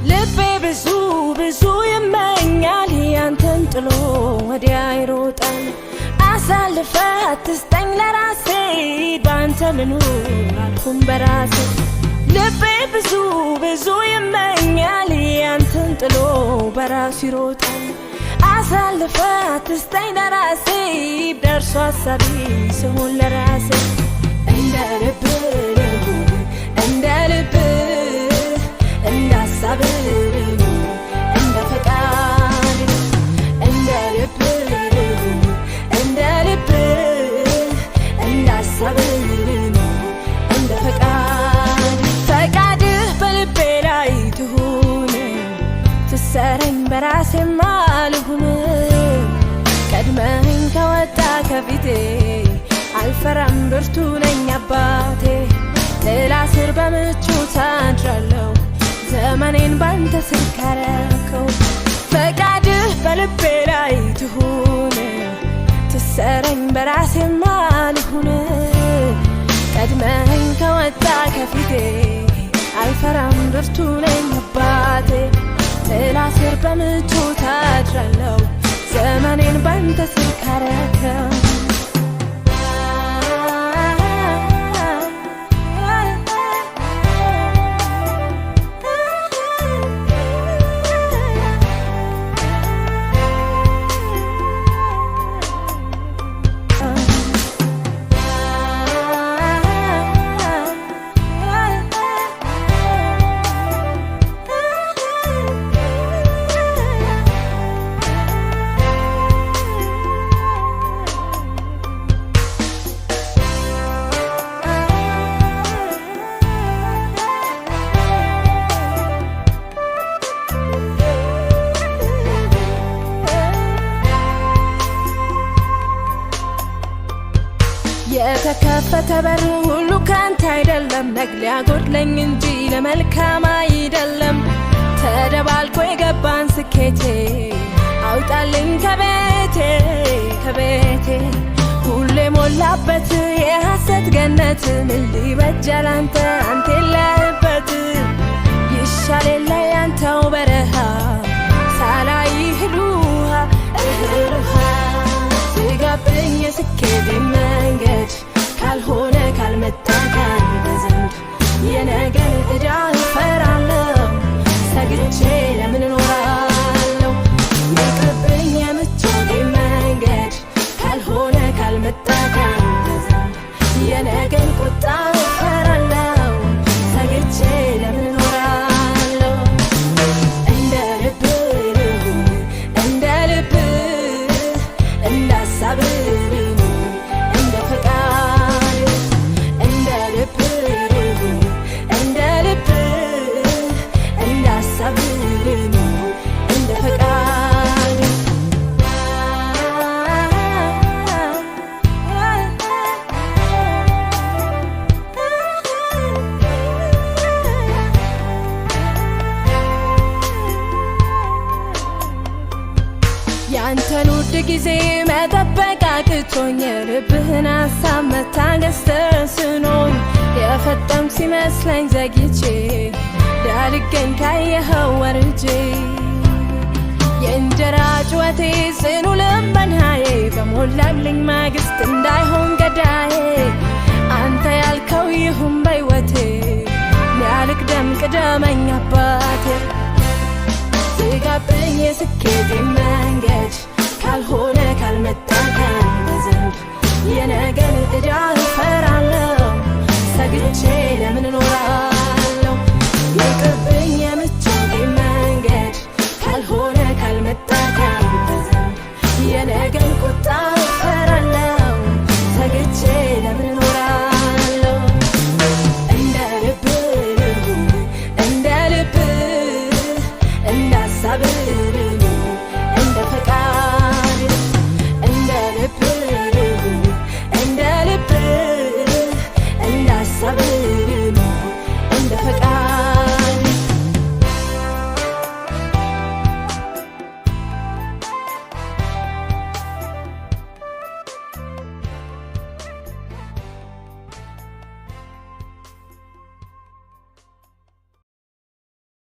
ልቤ ብዙ ብዙ ይመኛል ያንተን ጥሎ ወዲያ ይሮጣል። አሳልፈ አትስጠኝ ለራሴ ባንተ ልኑር አልኩም በራሴ። ልቤ ብዙ ብዙ ይመኛል ያንተን ጥሎ በራሱ ይሮጣል። አሳልፈ አትስጠኝ ለራሴ ደርሶ አሳቢ ስሆን ለራሴ። እንደ ልብ እንደ ልብ እንደ ሀሳብ እንደ ፈቃድ እንደ ልብ እንደ ልብ እንደ ሀሳብ እንደ ፈቃድ። ፈቃድህ በልቤ ላይ ትሁን ትሰረኝ በራሴማ ልሁን። ቀድመኝ ከወጣ ከፊቴ አልፈራም ብርቱ ነኝ አባቴ። ጥላ ስር በምቹ ታድራለሁ ዘመኔን ባንተ ስር ካረከው። ፈቃድህ በልቤ ላይ ትሁን ትሰረኝ በራሴማ ልሁን። ቀድመኝ ከወጣ ከፊቴ አልፈራም ብርቱ ነኝ አባቴ። ጥላ ስር በምቹ ታድራለሁ ዘመኔን ባንተ ስር ካረከው። የተከፈተ በር ሁሉ ካንተ አይደለም፣ ነግሊያ ጎድለኝ እንጂ ለመልካም አይደለም። ተደባልቆ የገባን ስኬቴ አውጣልኝ ከቤቴ ከቤቴ። ሁሌ ሞላበት የሐሰት ገነት ምን ሊበጃል አንተ አንተ የለህበት። ይሻል የለ ያንተው በረሃ ሳላይ እህል ውሃ ስጋብኝ የስኬቴ መንገድ ካልሆነ ካልመጣ ካንተ ዘንድ። የነገን ዕዳ እፈራለሁ ሰግቼ ለምን እኖራለሁ። ይቅርብኝ የምቾቴ መንገድ ካልሆነ ካልመጣ ካንተ ዘንድ። የነገን ቁጣ እፈራለሁ ሰግቼ ለምን እኖራለሁ። እንደ ልብ እንደ ልብ እንደ ሀሳብ እንደ ፈቃድ እንደ ልብ እንደ ልብ እንደ ሀሳብ እንደ ፈቃድ። ያንተን ውድ ጊዜ መጠበቅ አቅቶኝ ልብህን ሀሳብ መታገስ ተስኖኝ። የፈጠንኩ ሲመስለኝ ዘግይቼ ዳልገኝ ካየኸው ወርጄ። የእንጀራ ጩኸቴ ጽኑ ልመናዬ በሞላልኝ ማግስት እንዳይሆን ገዳዬ። አንተ ያልከው ይሁን በሕይወቴ ያልቅደም ቅደመኝ አባቴ። ስጋብኝ የስኬቴ መንገድ ካልሆነ ካልመጣ ካንተ ዘንድ። የነገን ዕዳ እፈራለሁ ሰግቼ ለምን እኖራለሁ። ይቅርብኝ የምቾቴ መንገድ ካልሆነ ካልመጣ ካንተ ዘንድ። የነገን ቁጣ እፈራለሁ ሰግቼ ለምን እኖራለሁ። እንደ ልብ እንደ ልብ እንደ ሀሳብ